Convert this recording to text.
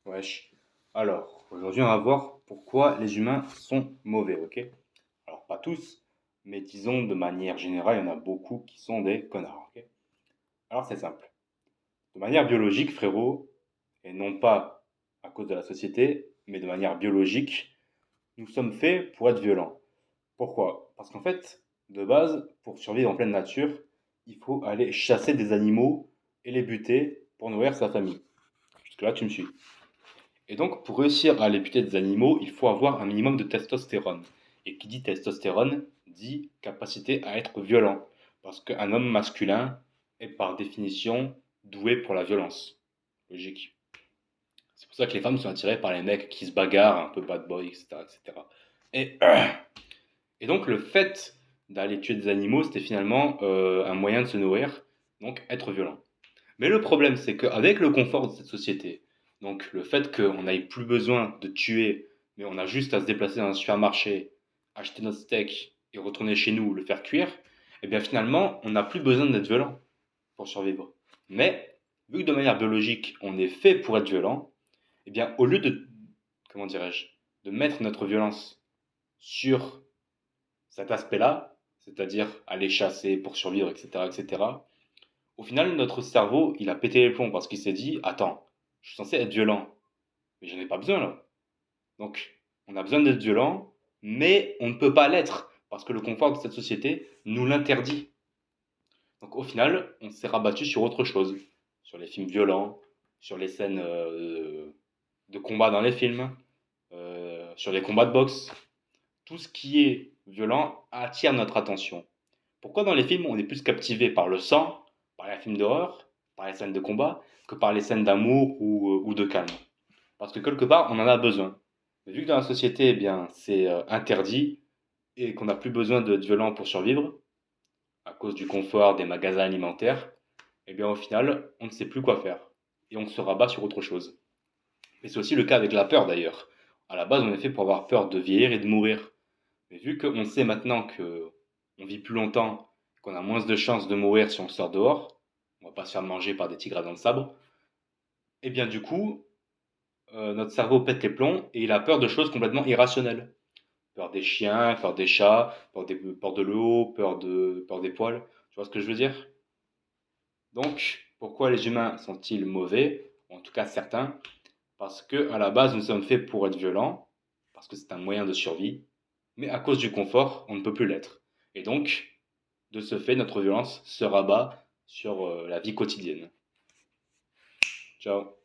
Wesh. Alors, aujourd'hui, on va voir pourquoi les humains sont mauvais, ok? Alors, pas tous, mais disons de manière générale, il y en a beaucoup qui sont des connards, ok? Alors, c'est simple. De manière biologique, frérot, et non pas à cause de la société, mais de manière biologique, nous sommes faits pour être violents. Pourquoi? Parce qu'en fait, de base, pour survivre en pleine nature, il faut aller chasser des animaux et les buter pour nourrir sa famille. Jusque-là, tu me suis. Et donc, pour réussir à aller buter des animaux, il faut avoir un minimum de testostérone. Et qui dit testostérone dit capacité à être violent. Parce qu'un homme masculin est par définition doué pour la violence. Logique. C'est pour ça que les femmes sont attirées par les mecs qui se bagarrent, un peu bad boy, etc. etc. Et, et donc, le fait d'aller tuer des animaux, c'était finalement un moyen de se nourrir, donc être violent. Mais le problème, c'est qu'avec le confort de cette société, donc le fait qu'on n'ait plus besoin de tuer, mais on a juste à se déplacer dans un supermarché, acheter notre steak et retourner chez nous, le faire cuire, et bien finalement, on n'a plus besoin d'être violent pour survivre. Mais, vu que de manière biologique, on est fait pour être violent, et bien au lieu de, comment dirais-je, de mettre notre violence sur cet aspect-là, c'est-à-dire aller chasser pour survivre, etc., etc., au final, notre cerveau, il a pété les plombs parce qu'il s'est dit, attends, je suis censé être violent, mais j'en ai pas besoin là. Donc, on a besoin d'être violent, mais on ne peut pas l'être parce que le confort de cette société nous l'interdit. Donc, au final, on s'est rabattu sur autre chose, sur les films violents, sur les scènes de combat dans les films, sur les combats de boxe. Tout ce qui est violent attire notre attention. Pourquoi dans les films on est plus captivé par le sang, par les films d'horreur, par les scènes de combat, que par les scènes d'amour ou de calme? Parce que quelque part on en a besoin. Mais vu que dans la société, eh bien, c'est interdit et qu'on n'a plus besoin d'être violent pour survivre, à cause du confort des magasins alimentaires, eh bien au final on ne sait plus quoi faire. Et on se rabat sur autre chose. Et c'est aussi le cas avec la peur d'ailleurs. À la base on est fait pour avoir peur de vieillir et de mourir. Mais vu qu'on sait maintenant que on vit plus longtemps, qu'on a moins de chances de mourir si on sort dehors, on va pas se faire manger par des tigres à dents de sabre, et bien du coup, notre cerveau pète les plombs et il a peur de choses complètement irrationnelles. Peur des chiens, peur des chats, peur de l'eau, peur des poils. Tu vois ce que je veux dire? Donc, pourquoi les humains sont-ils mauvais? En tout cas certains, parce que à la base nous sommes faits pour être violents, parce que c'est un moyen de survie, mais à cause du confort, on ne peut plus l'être. Et donc, de ce fait, notre violence se rabat sur la vie quotidienne. Ciao.